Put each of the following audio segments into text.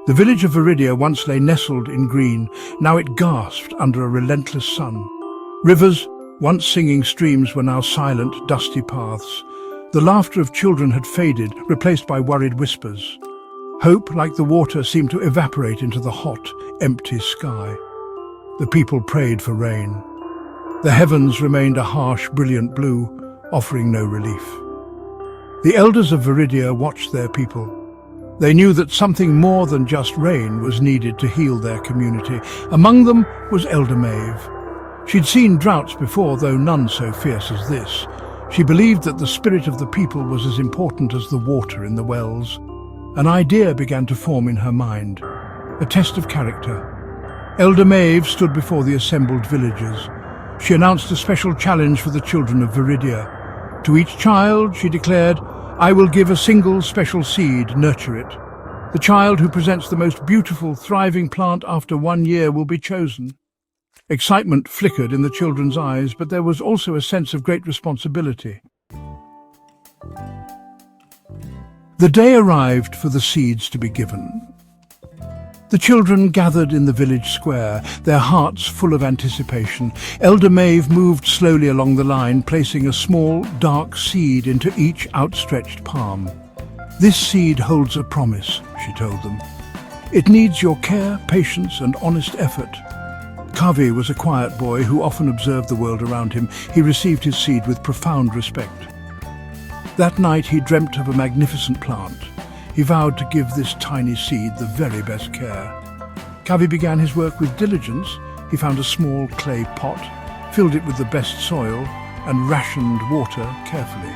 The village of Viridia once lay nestled in green. Now it gasped under a relentless sun. Rivers, once singing streams, were now silent, dusty paths. The laughter of children had faded, replaced by worried whispers. Hope, like the water, seemed to evaporate into the hot, empty sky. The people prayed for rain. The heavens remained a harsh, brilliant blue, offering no relief. The elders of Viridia watched their people. They knew that something more than just rain was needed to heal their community. Among them was Elder Maeve. She'd seen droughts before, though none so fierce as this. She believed that the spirit of the people was as important as the water in the wells. An idea began to form in her mind, a test of character. Elder Maeve stood before the assembled villagers. She announced a special challenge for the children of Viridia. To each child, she declared, "I will give a single special seed, nurture it. The child who presents the most beautiful, thriving plant after 1 year will be chosen." Excitement flickered in the children's eyes, but there was also a sense of great responsibility. The day arrived for the seeds to be given. The children gathered in the village square, their hearts full of anticipation. Elder Maeve moved slowly along the line, placing a small, dark seed into each outstretched palm. "This seed holds a promise," she told them. "It needs your care, patience, and honest effort." Kavi was a quiet boy who often observed the world around him. He received his seed with profound respect. That night he dreamt of a magnificent plant. He vowed to give this tiny seed the very best care. Kavi began his work with diligence. He found a small clay pot, filled it with the best soil, and rationed water carefully.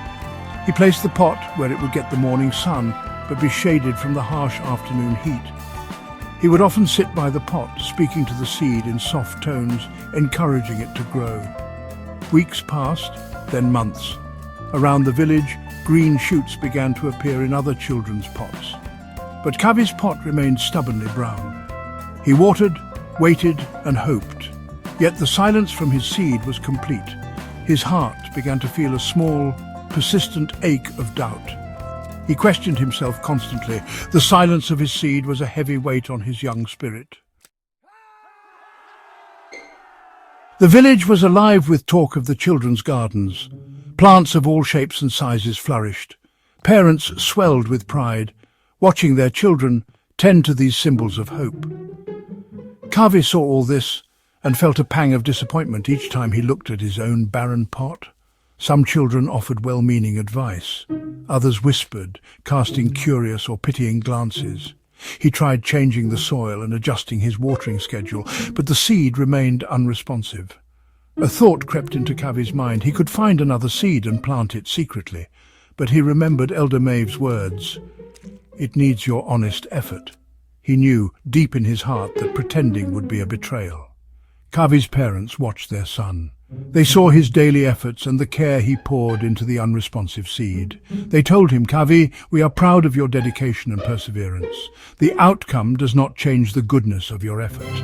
He placed the pot where it would get the morning sun, but be shaded from the harsh afternoon heat. He would often sit by the pot, speaking to the seed in soft tones, encouraging it to grow. Weeks passed, then months. Around the village, green shoots began to appear in other children's pots. But Kavi's pot remained stubbornly brown. He watered, waited, and hoped. Yet the silence from his seed was complete. His heart began to feel a small, persistent ache of doubt. He questioned himself constantly. The silence of his seed was a heavy weight on his young spirit. The village was alive with talk of the children's gardens. Plants of all shapes and sizes flourished. Parents swelled with pride, watching their children tend to these symbols of hope. Kavi saw all this and felt a pang of disappointment each time he looked at his own barren pot. Some children offered well-meaning advice. Others whispered, casting curious or pitying glances. He tried changing the soil and adjusting his watering schedule, but the seed remained unresponsive. A thought crept into Kavi's mind. He could find another seed and plant it secretly, but he remembered Elder Maeve's words. "It needs your honest effort." He knew, deep in his heart, that pretending would be a betrayal. Kavi's parents watched their son. They saw his daily efforts and the care he poured into the unresponsive seed. They told him, "Kavi, we are proud of your dedication and perseverance. The outcome does not change the goodness of your effort."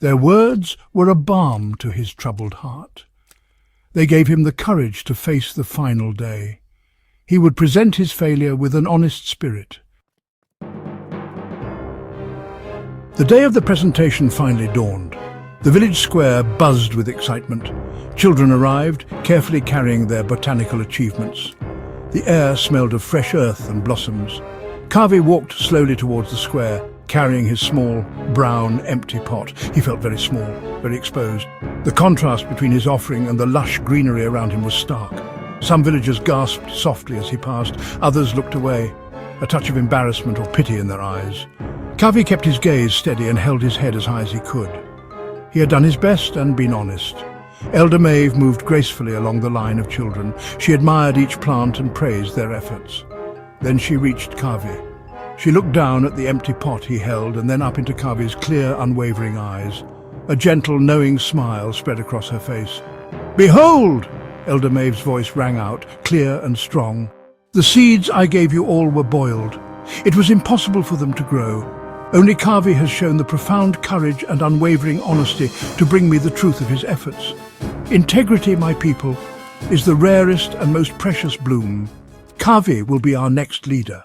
Their words were a balm to his troubled heart. They gave him the courage to face the final day. He would present his failure with an honest spirit. The day of the presentation finally dawned. The village square buzzed with excitement. Children arrived, carefully carrying their botanical achievements. The air smelled of fresh earth and blossoms. Kavi walked slowly towards the square, carrying his small, brown, empty pot. He felt very small, very exposed. The contrast between his offering and the lush greenery around him was stark. Some villagers gasped softly as he passed. Others looked away, a touch of embarrassment or pity in their eyes. Kavi kept his gaze steady and held his head as high as he could. He had done his best and been honest. Elder Maeve moved gracefully along the line of children. She admired each plant and praised their efforts. Then she reached Kavi. She looked down at the empty pot he held and then up into Kavi's clear, unwavering eyes. A gentle, knowing smile spread across her face. "Behold!" Elder Maeve's voice rang out, clear and strong. "The seeds I gave you all were boiled. It was impossible for them to grow. Only Kavi has shown the profound courage and unwavering honesty to bring me the truth of his efforts. Integrity, my people, is the rarest and most precious bloom. Kavi will be our next leader."